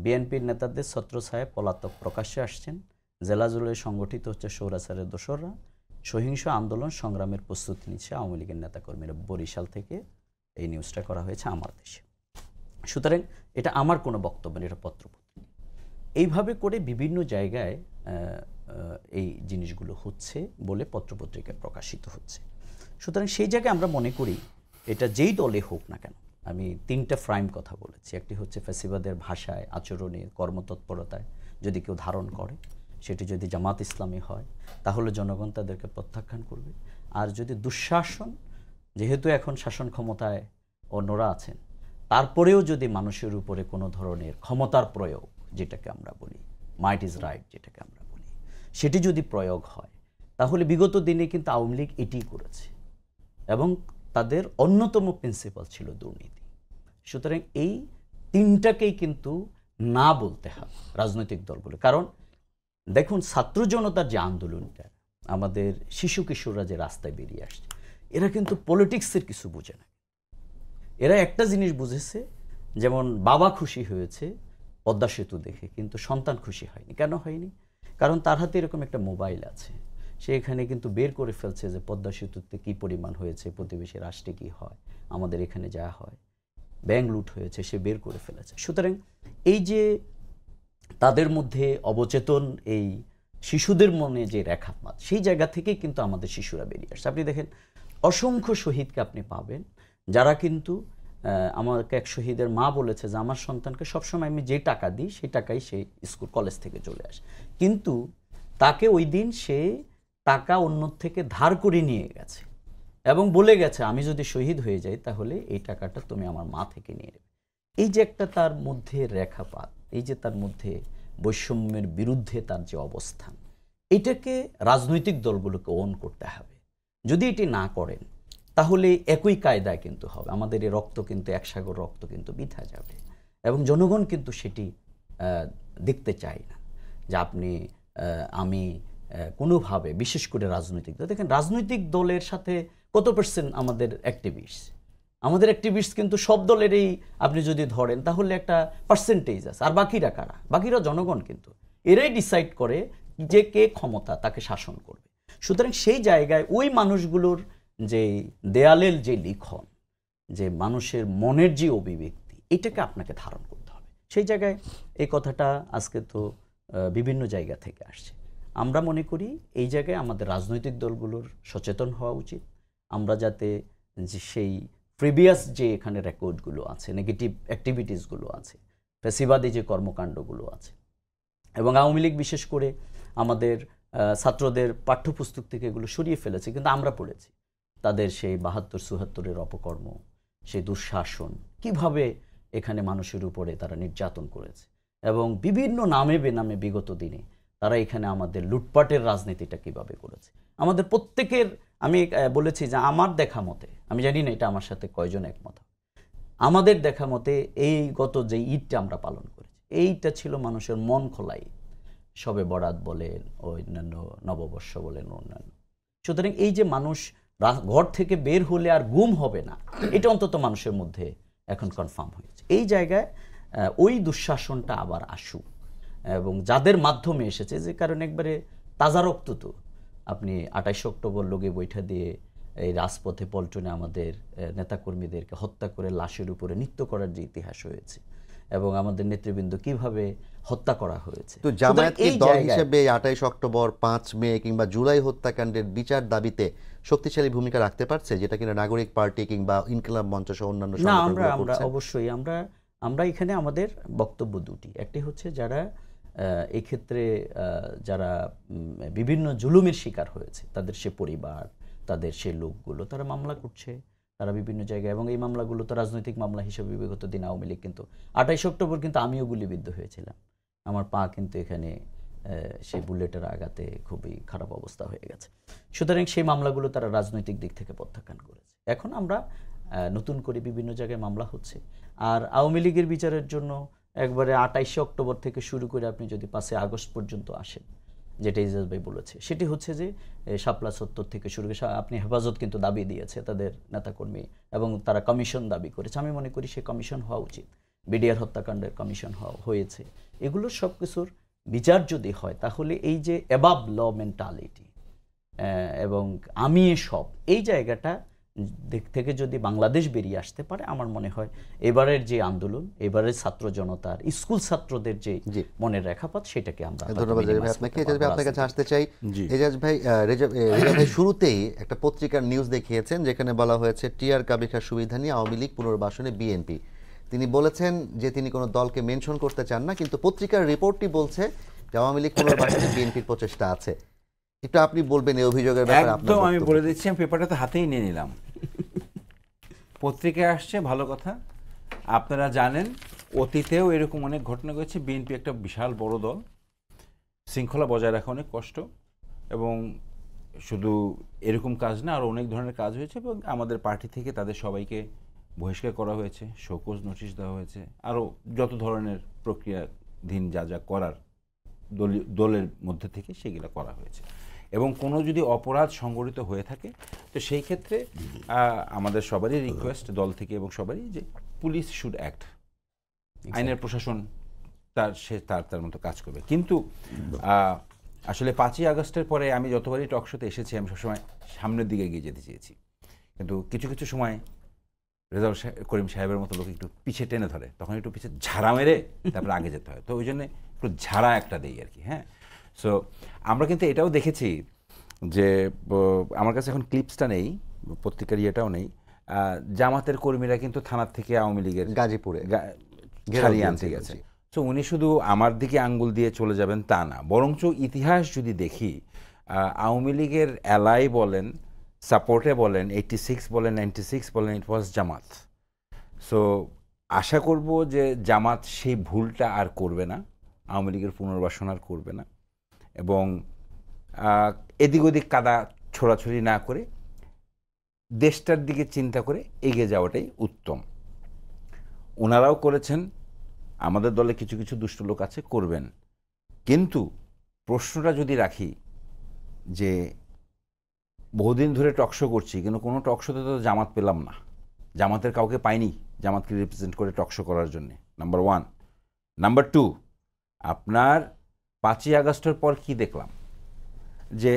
বিএনপির নেতাদের ছত্রছায়ায় পলাতক প্রকাশ্যে আসছেন, জেলা জুড়ে সংগঠিত হচ্ছে স্বৈরাচারের দোসররা, সহিংস আন্দোলন সংগ্রামের প্রস্তুতি নিচ্ছে আওয়ামী লীগের নেতাকর্মীরা। বরিশাল থেকে এই নিউজটা করা হয়েছে আমার দেশে। সুতরাং এটা আমার কোনো বক্তব্য নেই, এটা পত্রপত্রিকা। এইভাবে করে বিভিন্ন জায়গায় এই জিনিসগুলো হচ্ছে বলে পত্রপত্রিকায় প্রকাশিত হচ্ছে। সুতরাং সেই জায়গায় আমরা মনে করি এটা যেই দলে হোক না কেন, আমি 3টা ফ্রাইম কথা বলেছি, একটি হচ্ছে ফ্যাসিবাদের ভাষায়, আচরণে, কর্মতৎপরতায় যদি কেউ ধারণ করে, সেটি যদি জামাত ইসলামী হয় তাহলে জনগণ তাদেরকে প্রত্যাখ্যান করবে। আর যদি দুঃশাসন, যেহেতু এখন শাসন ক্ষমতায় অন্যরা আছেন, তারপরেও যদি মানুষের উপরে কোনো ধরনের ক্ষমতার প্রয়োগ, যেটাকে আমরা বলি মাইট ইজ রাইট, যেটাকে আমরা বলি, সেটি যদি প্রয়োগ হয় তাহলে বিগত দিনে কিন্তু আওয়ামী লীগ এটিই করেছে এবং তাদের অন্যতম প্রিন্সিপাল ছিল দুর্নীতি। সুতরাং এই 3টাকেই কিন্তু না বলতে হবে রাজনৈতিক দলগুলো। কারণ দেখুন, ছাত্র জনতার যে আন্দোলনটা, আমাদের শিশু কিশোররা যে রাস্তায় বেরিয়ে আসছে, এরা কিন্তু পলিটিক্সের কিছু বোঝে না। এরা একটা জিনিস বুঝেছে, যেমন বাবা খুশি হয়েছে পদ্মা সেতু দেখে, কিন্তু সন্তান খুশি হয়নি। কেন হয়নি? কারণ তার হাতে এরকম একটা মোবাইল আছে, সে এখানে কিন্তু বের করে ফেলছে যে পদ্মা সেতুতে কী পরিমাণ হয়েছে, প্রতিবেশী রাষ্ট্রে কী হয়, আমাদের এখানে যা হয়, ব্যাংক লুট হয়েছে, সে বের করে ফেলেছে। সুতরাং এই যে তাদের মধ্যে অবচেতন এই শিশুদের মনে যে রেখাপাত, সেই জায়গা থেকেই কিন্তু আমাদের শিশুরা বেরিয়ে আসছে। আপনি দেখেন অসংখ্য শহীদকে আপনি পাবেন যারা কিন্তু, আমাকে এক শহীদের মা বলেছে যে আমার সন্তানকে সবসময় আমি যে টাকা দিই সেই টাকাই সে স্কুল কলেজ থেকে চলে আসে, কিন্তু তাকে ওই দিন সে টাকা অন্য থেকে ধার করে নিয়ে গেছে এবং বলে গেছে আমি যদি শহীদ হয়ে যাই তাহলে এই টাকাটা তুমি আমার মা থেকে নিয়ে নেবে। এই যে একটা তার মধ্যে রেখাপাত, এই যে তার মধ্যে বৈষম্যের বিরুদ্ধে তার যে অবস্থান, এটাকে রাজনৈতিক দলগুলোকে ওন করতে হবে। যদি এটি না করেন তাহলে একই কায়দায় কিন্তু হবে, আমাদের এই রক্ত কিন্তু, এক সাগর রক্ত কিন্তু বৃথা যাবে এবং জনগণ কিন্তু সেটি দেখতে চায় না যে আপনি আমি কোনোভাবে, বিশেষ করে রাজনৈতিক দল, দেখেন রাজনৈতিক দলের সাথে কত % আমাদের অ্যাক্টিভিস্ট কিন্তু সব দলেরই আপনি যদি ধরেন তাহলে একটা পার্সেন্টেজ আছে। আর বাকিরা কারা? বাকিরা জনগণ, কিন্তু এরাই ডিসাইড করে যে কে ক্ষমতা, তাকে শাসন করবে। সুতরাং সেই জায়গায় ওই মানুষগুলোর যে দেয়ালের যে লিখন, যে মানুষের মনের যে অভিব্যক্তি, এটাকে আপনাকে ধারণ করতে হবে। সেই জায়গায় এই কথাটা আজকে তো বিভিন্ন জায়গা থেকে আসছে। আমরা মনে করি এই জায়গায় আমাদের রাজনৈতিক দলগুলোর সচেতন হওয়া উচিত। আমরা যাতে যে সেই প্রিভিয়াস যে এখানে রেকর্ডগুলো আছে, নেগেটিভ অ্যাক্টিভিটিসগুলো আছে, ফ্যাসিবাদী যে কর্মকাণ্ডগুলো আছে, এবং আওয়ামী লীগ বিশেষ করে আমাদের ছাত্রদের পাঠ্যপুস্তক থেকে এগুলো সরিয়ে ফেলেছে, কিন্তু আমরা পড়েছি তাদের সেই ৭২-৭৪-এর অপকর্ম, সেই দুঃশাসন, কিভাবে এখানে মানুষের উপরে তারা নির্যাতন করেছে এবং বিভিন্ন নামে বেনামে বিগত দিনে তারা এখানে আমাদের লুটপাটের রাজনীতিটা কিভাবে করেছে। আমাদের প্রত্যেকের, আমি বলেছি যে আমার দেখা মতে, আমি জানি না এটা আমার সাথে কয়জন একমত, আমাদের দেখা মতে এই গত যে ঈদটা আমরা পালন করেছি, এইটা ছিল মানুষের মন খোলা ঈদ। শবে বরাত বলেন, অন্যান্য নববর্ষ বলেন, অন্যান্য। সুতরাং এই যে মানুষ ঘর থেকে বের হলে আর গুম হবে না, এটা অন্তত মানুষের মধ্যে এখন কনফার্ম হয়েছে। এই জায়গায় ওই দুঃশাসনটা আবার আসুক, এবং যাদের মাধ্যমে এসেছে, যে কারণে একবারে তাজা রক্ত তো আপনি 28 অক্টোবর লোকে বৈঠা দিয়ে এই রাজপথে পল্টনে আমাদের নেতাকর্মীদেরকে হত্যা করে লাশের উপরে নৃত্য করার যে ইতিহাস হয়েছে, এবং আমাদের নেতৃবৃন্দ কিভাবে হত্যা করা হয়েছে। তো জামায়াত কি দল হিসেবে 28 অক্টোবর, 5 মে কিংবা জুলাই হত্যাকাণ্ডের বিচার দাবিতে শক্তিশালী ভূমিকা রাখতে পারছে, যেটা কিনা নাগরিক পার্টি কিংবা ইনকিলাব মঞ্চ সহ অন্যান্য না, আমরা অবশ্যই আমরা এখানে আমাদের বক্তব্য দুটি। একটি হচ্ছে যারা এই ক্ষেত্রে যারা বিভিন্ন জুলুমের শিকার হয়েছে, তাদের সে পরিবার, তাদের সে লোকগুলো, তারা মামলা করছে, তারা বিভিন্ন জায়গায়, এবং এই মামলাগুলো তো রাজনৈতিক মামলা হিসেবে বিগত দিন আওয়ামী লীগ, কিন্তু 28 অক্টোবর কিন্তু আমিও গুলিবিদ্ধ হয়েছিলাম, আমার পা কিন্তু এখানে সেই বুলেটের আঘাতে খুবই খারাপ অবস্থা হয়ে গেছে। সুতরাং সেই মামলাগুলো তারা রাজনৈতিক দিক থেকে প্রত্যাখ্যান করেছে। এখন আমরা নতুন করে বিভিন্ন জায়গায় মামলা হচ্ছে। আর আওয়ামী লীগের বিচারের জন্য একবারে 28 অক্টোবর থেকে শুরু করে আপনি যদি 5 আগস্ট পর্যন্ত আসেন, যেটা ইজাজ ভাই বলেছে, সেটি হচ্ছে যে শাপলা চত্বর থেকে শুরু করে আপনি হেফাজত কিন্তু দাবি দিয়েছে তাদের নেতাকর্মী, এবং তারা কমিশন দাবি করেছে। আমি মনে করি সে কমিশন হওয়া উচিত, বিডিআর হত্যাকাণ্ডের কমিশন হয়েছে। এগুলো সব কিছুর বিচার যদি হয়, তাহলে এই যে অ্যাবাভ ল মেন্টালিটি এবং আমি সব এই জায়গাটা থেকে যদি বাংলাদেশ বেরিয়ে আসতে পারে, আমার মনে হয় এবারের যে আন্দোলন, এবারের ছাত্র জনতার, স্কুল ছাত্রদের যে মনের রেখাপাত, সেটাকে আমরা ধন্যবাদ আপনাকে। এজাজ ভাই, আপনার কাছে আসতে চাই। এজাজ ভাই, রেজা ভাই শুরুতেই একটা পত্রিকার নিউজ দেখিয়েছেন, যেখানে বলা হয়েছে টিআর কাবিখার সুবিধা নিয়ে আওয়ামী লীগ পুনর্বাসনে বিএনপি। তিনি বলেছেন যে তিনি কোনো দলকে মেনশন করতে চান না, কিন্তু পত্রিকার রিপোর্টটি বলছে যে আওয়ামী লীগ পুনর্বাসনে বিএনপির প্রচেষ্টা আছে। একটু আপনি বলবেন এই অভিযোগের ব্যাপারে? একদম, আমি বলে দিচ্ছি, আমি পেপারটা তো হাতেই নিয়ে নিলাম, পত্রিকায় আসছে, ভালো কথা। আপনারা জানেন অতীতেও এরকম অনেক ঘটনা ঘটেছে। বিএনপি একটা বিশাল বড় দল, শৃঙ্খলা বজায় রাখা অনেক কষ্ট, এবং শুধু এরকম কাজ না, আরও অনেক ধরনের কাজ হয়েছে, এবং আমাদের পার্টি থেকে তাদের সবাইকে বহিষ্কার করা হয়েছে, শোকজ নোটিশ দেওয়া হয়েছে, আরও যত ধরনের প্রক্রিয়াধীন যা যা করার দলের মধ্যে থেকে সেগুলো করা হয়েছে। এবং কোনো যদি অপরাধ সংগঠিত হয়ে থাকে, তো সেই ক্ষেত্রে আমাদের সবারই রিকোয়েস্ট দল থেকে এবং সবারই, যে পুলিশ শুড অ্যাক্ট, আইনের প্রশাসন তার মতো কাজ করবে। কিন্তু আসলে 5ই আগস্টের পরে আমি যতবারই টক শোতে এসেছি, আমি সবসময় সামনের দিকে এগিয়ে যেতে চেয়েছি, কিন্তু কিছু কিছু সময় রেজাউল করিম সাহেবের মতো লোক একটু পিছিয়ে টেনে ধরে, তখন একটু পিছিয়ে ঝাড়া মেরে তারপরে আগে যেতে হয়। তো ওই জন্য একটু ঝাড়া একটা দেই আর কি। হ্যাঁ, সো আমরা কিন্তু এটাও দেখেছি যে আমার কাছে এখন ক্লিপসটা নেই, পত্রিকার ইয়েটাও নেই, জামাতের কর্মীরা কিন্তু থানার থেকে আওয়ামী লীগের গাজীপুরে ছাড়িয়ে আনতে গেছে। তো উনি শুধু আমার দিকে আঙ্গুল দিয়ে চলে যাবেন তা না, বরঞ্চ ইতিহাস যদি দেখি, আওয়ামী লীগের অ্যালাই বলেন, সাপোর্টে বলেন, 86 বলেন, 96 বলেন, ইট ওয়াজ জামাত। সো আশা করব যে জামাত সেই ভুলটা আর করবে না, আওয়ামী লীগের পুনর্বাসন আর করবে না, এবং এদিক ওদিক কাদা ছোড়াছড়ি না করে দেশটার দিকে চিন্তা করে এগিয়ে যাওয়াটাই উত্তম। ওনারাও করেছেন, আমাদের দলে কিছু কিছু দুষ্ট লোক আছে, করবেন। কিন্তু প্রশ্নটা যদি রাখি যে বহুদিন ধরে টকশো করছি, কিন্তু কোনো টকশোতে তো জামাত পেলাম না, জামাতের কাউকে পাইনি জামাতকে রিপ্রেজেন্ট করে টকশো করার জন্যে, নাম্বার 1। নাম্বার 2, আপনার 5ই আগস্টের পর কি দেখলাম, যে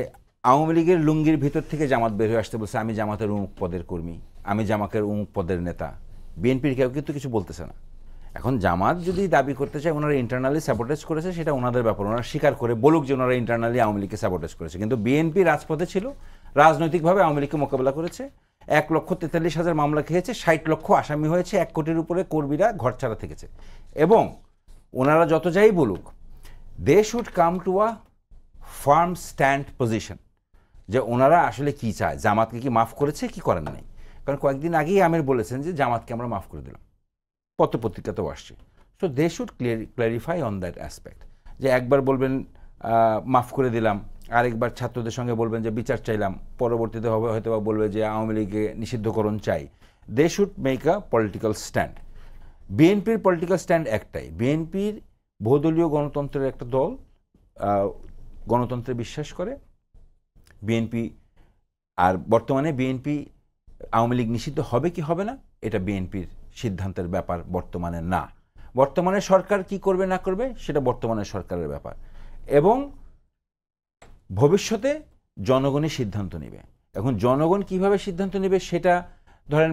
আওয়ামী লীগের লুঙ্গির ভিতর থেকে জামাত বের হয়ে আসতে বলছে, আমি জামাতের অমুক পদের কর্মী, আমি জামাতের অমুক পদের নেতা। বিএনপির কেউ কিন্তু কিছু বলতেছে না। এখন জামাত যদি দাবি করতে চায় ওনারা ইন্টারনালি স্যাবোটেজ করেছে, সেটা ওনাদের ব্যাপার, ওনারা স্বীকার করে বলুক যে ওনারা ইন্টারনালি আওয়ামী লীগকে স্যাবোটেজ করেছে। কিন্তু বিএনপি রাজপথে ছিল, রাজনৈতিকভাবে আওয়ামী লীগকে মোকাবেলা করেছে, 1,43,000 মামলা খেয়েছে, 60 লক্ষ আসামি হয়েছে, 1 কোটির উপরে কর্মীরা ঘরছাড়া থেকেছে। এবং ওনারা যত যাই বলুক, they should come to a firm stand position, যে ওনারা আসলে কি চায়, জামাতকে কি মাফ করেছে কি করেন নাই। কারণ কয়েকদিন আগেই আমির বলেছেন যে জামাতকে আমরা মাফ করে দিলাম, পত্রপত্রিকাতেও আসছে। So they should clarify on that aspect, যে একবার বলবেন মাফ করে দিলাম, আরেকবার ছাত্রদের সঙ্গে বলবেন যে বিচার চাইলাম, পরবর্তীতে হবে হয়তো বা বলবে যে আওয়ামী লীগে নিষিদ্ধকরণ চাই। They should make a political stand. বিএনপির পলিটিক্যাল স্ট্যান্ড একটাই, বিএনপির বহুদলীয় গণতন্ত্রের একটা দল, গণতন্ত্রে বিশ্বাস করে, বিএনপি আর বর্তমানে বিএনপি আওয়ামী লীগ নিষিদ্ধ হবে কি হবে না এটা বিএনপির সিদ্ধান্তের ব্যাপার বর্তমানে না। বর্তমানে সরকার কি করবে না করবে সেটা বর্তমানে সরকারের ব্যাপার, এবং ভবিষ্যতে জনগণই সিদ্ধান্ত নেবে। এখন জনগণ কিভাবে সিদ্ধান্ত নেবে সেটা ধরেন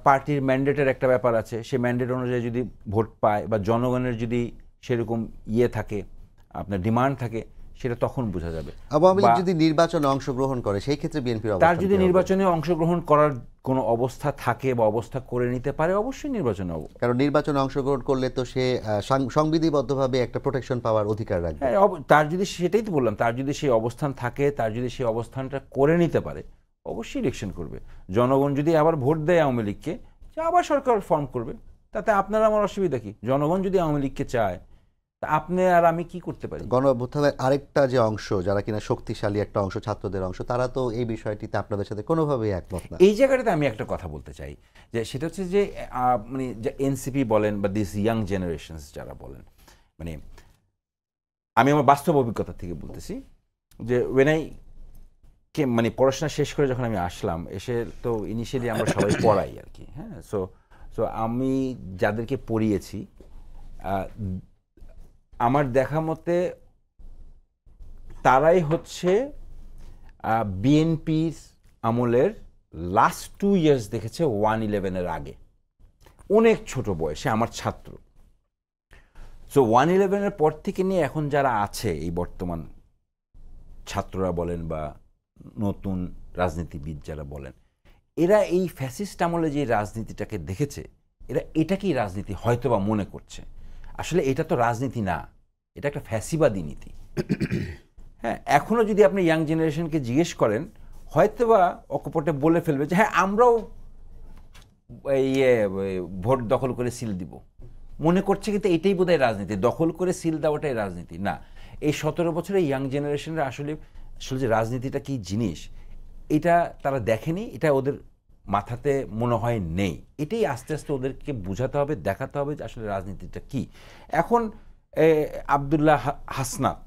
পার্টির ম্যান্ডেটের একটা ব্যাপার আছে, সেই ম্যান্ডেট অনুযায়ী যদি ভোট পায় বা জনগণের যদি সেরকম থাকে, আপনার ডিমান্ড থাকে, সেটা তখন বোঝা যাবে। আওয়ামী লীগ যদি নির্বাচনে অংশগ্রহণ করে সেই ক্ষেত্রে বিএনপির তার যদি নির্বাচনে অংশগ্রহণ করার কোনো অবস্থা থাকে বা অবস্থা করে নিতে পারে, অবশ্যই নির্বাচনে কারণ নির্বাচনে অংশগ্রহণ করলে তো সে সংবিধিবদ্ধভাবে একটা প্রোটেকশন পাওয়ার অধিকার রাখবে। তার যদি, সেটাই তো বললাম, তার যদি সেই অবস্থান থাকে, তার যদি সেই অবস্থানটা করে নিতে পারে, অবশ্যই ইলেকশন করবে। জনগণ যদি আবার ভোট দেয় আওয়ামী লীগকে, আবার সরকার ফর্ম করবে, তাতে আপনার আমার অসুবিধা কি? জনগণ যদি আওয়ামী লীগকে চায়, তা আপনি আর আমি কি করতে পারি? গণ অভ্যুত্থানের আরেকটা যে অংশ, যারা কিনা শক্তিশালী একটা অংশ, ছাত্রদের অংশ, তারা তো এই বিষয়টিতে আপনাদের সাথে কোনোভাবেই একমত না। এই জায়গাটাতে আমি একটা কথা বলতে চাই, যে সেটা হচ্ছে যে মানে যে এনসিপি বলেন বা দিস ইয়াং জেনারেশনস যারা বলেন, মানে আমি আমার বাস্তব অভিজ্ঞতা থেকে বলতেছি যে মানে পড়াশোনা শেষ করে যখন আমি আসলাম, এসে তো ইনিশিয়ালি আমরা সবাই পড়াই আর কি, হ্যাঁ। সো আমি যাদেরকে পড়িয়েছি, আমার দেখা মতে তারাই হচ্ছে বিএনপির আমলের লাস্ট 2 ইয়ার্স দেখেছে 1/11-এর আগে, অনেক ছোট বয়সে আমার ছাত্র। সো 1/11-এর পর থেকে নিয়ে এখন যারা আছে, এই বর্তমান ছাত্ররা বলেন বা নতুন রাজনীতিবিদ যারা বলেন, এরা এই ফ্যাসিস্ট আমলে যে রাজনীতিটাকে দেখেছে, এরা এটাকেই রাজনীতি হয়তোবা মনে করছে। আসলে এটা তো রাজনীতি না, এটা একটা ফ্যাসিবাদী নীতি। হ্যাঁ, এখনও যদি আপনি ইয়াং জেনারেশনকে জিজ্ঞেস করেন, হয়তোবা অকপটে বলে ফেলবে যে হ্যাঁ আমরাও ভোট দখল করে সিল দিব, মনে করছে। কিন্তু এটাই বোধহয় রাজনীতি, দখল করে সিল দেওয়াটাই রাজনীতি না। এই 17 বছরে ইয়াং জেনারেশনরা আসলে যে রাজনীতিটা কি জিনিস এটা তারা দেখেনি, এটা ওদের মাথাতে মনে হয় নেই। এটাই আস্তে আস্তে ওদেরকে বোঝাতে হবে, দেখাতে হবে যে আসলে রাজনীতিটা কি। এখন আব্দুল্লাহ হাসনাত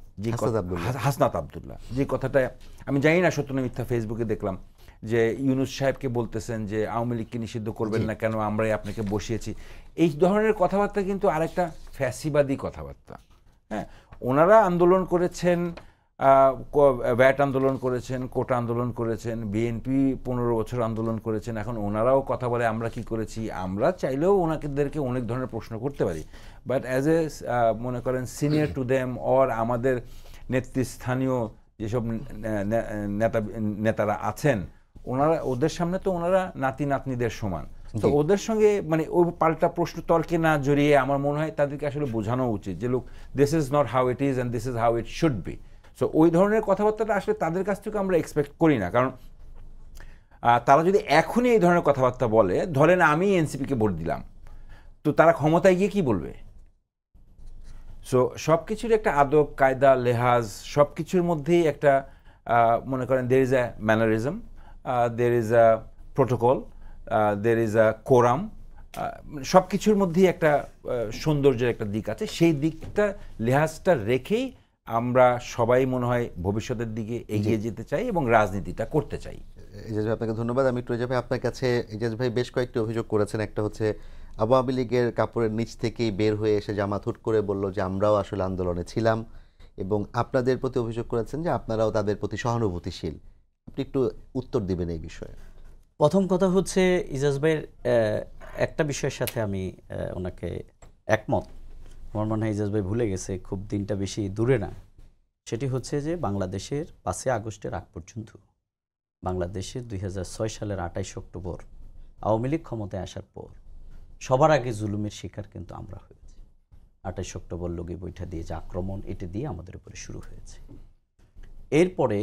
আব্দুল্লাহ যে কথাটা আমি জানি না সত্য না মিথ্যা, ফেসবুকে দেখলাম যে ইউনূস সাহেবকে বলতেছেন যে আওয়ামী লীগকে নিষিদ্ধ করবেন না কেন, আমরাই আপনাকে বসিয়েছি। এই ধরনের কথাবার্তা কিন্তু আরেকটা ফ্যাসিবাদী কথাবার্তা। হ্যাঁ, ওনারা আন্দোলন করেছেন, ভ্যাট আন্দোলন করেছেন, কোটা আন্দোলন করেছেন, বিএনপি 15 বছর আন্দোলন করেছেন। এখন ওনারাও কথা বলে আমরা কি করেছি। আমরা চাইলেও ওনাদেরকে অনেক ধরনের প্রশ্ন করতে পারি, বাট অ্যাজ এ মনে করেন সিনিয়র টু দেম, অর আমাদের নেতৃস্থানীয় যেসব নেতারা আছেন, ওদের সামনে তো ওনারা নাতি নাতনিদের সমান। তো ওদের সঙ্গে মানে ওই পাল্টা প্রশ্ন তর্কে না জড়িয়ে আমার মনে হয় তাদেরকে আসলে বোঝানো উচিত যে look, this is not how it is and this is how it should be. So ওই ধরনের কথাবার্তাটা আসলে তাদের কাছ থেকে আমরা এক্সপেক্ট করি না, কারণ তারা যদি এখনই এই ধরনের কথাবার্তা বলে, ধরেন আমি এনসিপিকে ভোট দিলাম, তো তারা ক্ষমতায় গিয়ে কি বলবে? সো সব কিছুর একটা আদব কায়দা লেহাজ, সব কিছুর মধ্যেই একটা মনে করেন there is a mannerism, there is a protocol, there is a quorum, সব কিছুর মধ্যেই একটা সৌন্দর্যের একটা দিক আছে। সেই দিকটা লেহাজটা রেখেই আমরা সবাই মনে হয় ভবিষ্যতের দিকে এগিয়ে যেতে চাই এবং রাজনীতিটা করতে চাই। ইজাজ ভাই আপনাকে ধন্যবাদ। আমি একটু রেজা ভাই আপনার কাছে, ইজাজ ভাই বেশ কয়েকটি অভিযোগ করেছেন। একটা হচ্ছে আওয়ামী লীগের কাপড়ের নিচ থেকেই বের হয়ে এসে জামাত হুট করে বলল যে আমরাও আসলে আন্দোলনে ছিলাম, এবং আপনাদের প্রতি অভিযোগ করেছেন যে আপনারাও তাদের প্রতি সহানুভূতিশীল। আপনি একটু উত্তর দিবেন এই বিষয়ে। প্রথম কথা হচ্ছে ইজাজ ভাইয়ের একটা বিষয়ের সাথে আমি ওনাকে একমত। আমার মনে হয় ইজাজ ভাই ভুলে গেছে, খুব দিনটা বেশি দূরে না। সেটি হচ্ছে যে বাংলাদেশের 5 আগস্টের আগ পর্যন্ত বাংলাদেশের 2006 সালের 28 অক্টোবর আওয়ামী লীগ ক্ষমতায় আসার পর সবার আগে জুলুমের শিকার কিন্তু আমরা হয়েছি। 28 অক্টোবর লগি বৈঠা দিয়ে যে আক্রমণ, এটা দিয়ে আমাদের উপরে শুরু হয়েছে। এরপরে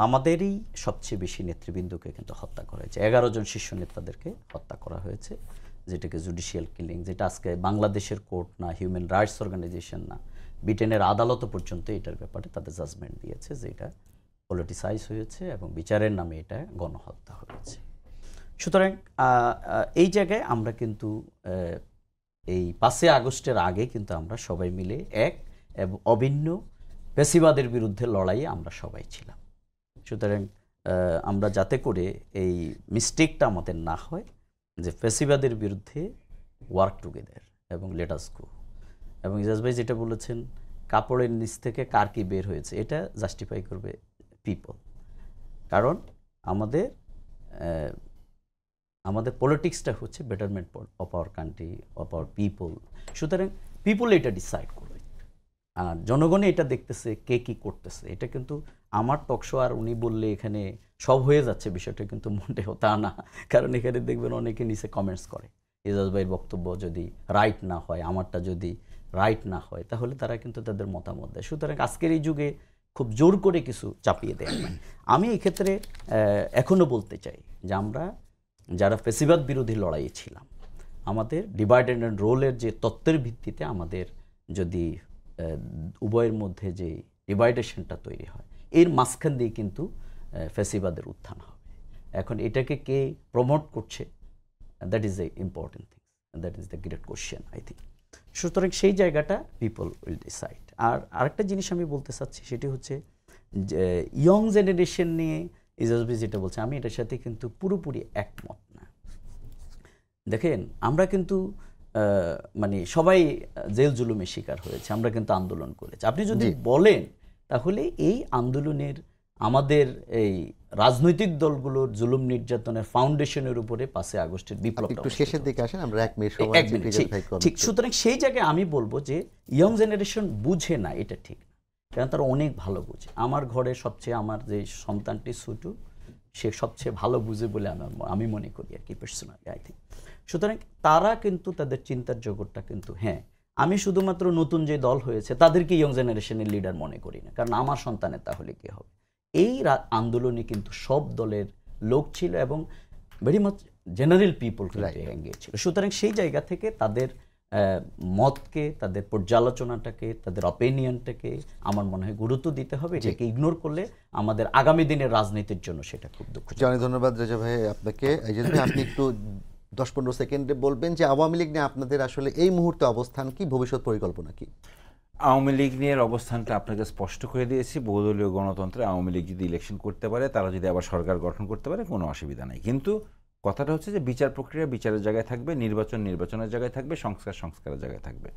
আমাদেরই সবচেয়ে বেশি নেতৃবৃন্দকে কিন্তু হত্যা করা হয়েছে। 11 জন শীর্ষ নেতাদেরকে হত্যা করা হয়েছে, যেটাকে জুডিশিয়াল কিলিং, যেটা আজকে বাংলাদেশের কোর্ট না, হিউম্যান রাইটস অর্গানাইজেশন না, ব্রিটেনের আদালত পর্যন্ত এটার ব্যাপারে তাদের জাজমেন্ট দিয়েছে যে এটা পলিটিসাইজ হয়েছে এবং বিচারের নামে এটা গণহত্যা হয়েছে। সুতরাং এই জায়গায় আমরা কিন্তু এই 5 আগস্টের আগে কিন্তু আমরা সবাই মিলে এক এবং অভিন্ন ফ্যাসিবাদের বিরুদ্ধে লড়াইয়ে আমরা সবাই ছিলাম। সুতরাং আমরা যাতে করে এই মিস্টেকটা আমাদের না হয়, যে ফ্যাসিবাদের বিরুদ্ধে ওয়ার্ক টুগেদার এবং লেট আস গো। এবং ইজাজ ভাই যেটা বলেছেন, কাপড়ের নিচ থেকে কার কি বের হয়েছে, এটা জাস্টিফাই করবে পিপল। কারণ আমাদের আমাদের পলিটিক্সটা হচ্ছে betterment of our country, of our people. সুতরাং পিপল এটা ডিসাইড করবে, আর জনগণে এটা দেখতেছে কে কি করতেছে। এটা কিন্তু আমার টকশো আর উনি বললে এখানে সব হয়ে যাচ্ছে, বিষয়টা কিন্তু মোটেও তা না। কারণ এখানে দেখবেন অনেকে নিচে কমেন্টস করে, এজাজ ভাইয়ের বক্তব্য যদি রাইট না হয়, আমারটা যদি রাইট না হয়, তাহলে তারা কিন্তু তাদের মতামত দেয়। সুতরাং আজকের এই যুগে খুব জোর করে কিছু চাপিয়ে দেয় না। আমি এক্ষেত্রে এখনও বলতে চাই যে আমরা যারা ফ্যাসিবাদ বিরোধী লড়াইয়ে ছিলাম, আমাদের ডিভাইড অ্যান্ড রোলের যে তত্ত্বের ভিত্তিতে আমাদের যদি উভয়ের মধ্যে যে ডিভাইডেশনটা তৈরি হয়, এর মাঝখান দিয়ে কিন্তু ফ্যাসিবাদের উত্থান হবে। এখন এটাকে কে প্রমোট করছে, that is the important thing, that is the great question I think. সুতরাং সেই জায়গাটা পিপল উইল ডিসাইড। আর আরেকটা জিনিস আমি বলতে চাচ্ছি, সেটি হচ্ছে যে ইয়ং জেনারেশন নিয়ে ইজাজবি যেটা বলছে, আমি এটার সাথে কিন্তু পুরোপুরি একমত না। দেখেন, আমরা কিন্তু মানে সবাই জেল জুলুমের শিকার হয়েছে, আমরা কিন্তু আন্দোলন করেছি। আপনি যদি বলেন, তাহলে এই আন্দোলনের আমাদের এই রাজনৈতিক দলগুলোর জুলুম নির্যাতনের ফাউন্ডেশনের উপরে 5 আগস্টের বিপ্লব। একটু শেষের দিকে আসেন, আমরা 1 মিনিট সময় ঠিক। সুতরাং সেই জায়গায় আমি বলবো যে ইয়ং জেনারেশন বুঝে না, এটা ঠিক না, কারণ তারা অনেক ভালো বুঝে। আমার ঘরে সবচেয়ে আমার যে সন্তানটি ছোট, সে সবচেয়ে ভালো বুঝে বলে আমি মনে করি আর কি, পার্সোনালি আই থিঙ্ক। সুতরাং তারা কিন্তু তাদের চিন্তার জগৎটা কিন্তু, হ্যাঁ, আমি শুধুমাত্র নতুন যে দল হয়েছে তাদেরকে ইয়ং জেনারেশনের লিডার মনে করি না, কারণ আমার সন্তানের তাহলে কি হবে। এই আন্দোলনে কিন্তু সব দলের লোক ছিল এবং very much general people engage ছিল। সুতরাং সেই জায়গা থেকে তাদের মতকে, তাদের পর্যালোচনাটাকে, তাদের অপিনিয়নটাকে আমার মনে হয় গুরুত্ব দিতে হবে। এটাকে ইগনোর করলে আমাদের আগামী দিনের রাজনীতির জন্য সেটা খুব দুঃখজনক। অনেক ধন্যবাদ রেজা ভাই আপনাকে। আপনি একটু 10-15 সেকেন্ডে বলবেন যে আওয়ামী লীগ নিয়ে আপনাদের আসলে এই মুহূর্তে অবস্থান কি, ভবিষ্যৎ পরিকল্পনা কি? আওয়ামী লীগ নিয়ে অবস্থানটা আপনাকে স্পষ্ট করে দিয়েছি। বহুদলীয় গণতন্ত্রে আওয়ামী লীগ যদি ইলেকশন করতে পারে, তারা যদি আবার সরকার গঠন করতে পারে, কোনো অসুবিধা নেই। কিন্তু কথাটা হচ্ছে যে বিচার প্রক্রিয়া বিচারের জায়গায় থাকবে, নির্বাচনের জায়গায় থাকবে, সংস্কারের জায়গায় থাকবে।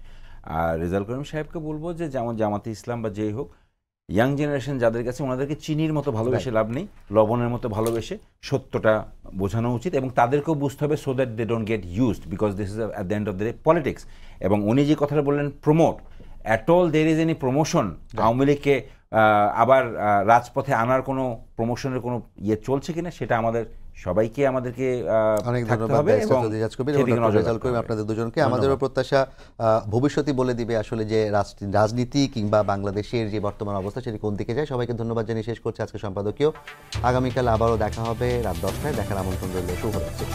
আর রেজাউল করিম সাহেবকে বলবো যে যেমন জামাতে ইসলাম বা যেই হোক, ইয়াং জেনারেশন যাদের কাছে, ওনাদেরকে চিনির মতো ভালোবেসে লাভ নেই, লবণের মতো ভালোবেসে সত্যটা বোঝানো উচিত এবং তাদেরকেও বুঝতে হবে, so that they don't get used, because this is at the end of the day politics. এবং উনি যে কথাটা বললেন, promote, at all there is any promotion, আওয়ামী লীগকে আবার রাজপথে আনার কোনো প্রমোশনের কোনো ইয়ে চলছে কিনা, সেটা আমাদের সবাইকে আমাদেরকে অনেক ধন্যবাদ আপনাদের দুজনকে। আমাদেরও প্রত্যাশা ভবিষ্যৎই বলে দিবে আসলে যে রাজনীতি কিংবা বাংলাদেশের যে বর্তমান অবস্থা সেটি কোন দিকে যায়। সবাইকে ধন্যবাদ জানিয়ে শেষ করছে আজকে সম্পাদকীয়। আগামীকাল আবারও দেখা হবে রাত 10টায়, দেখার আমন্ত্রণ রইল। শুভরাত্রি।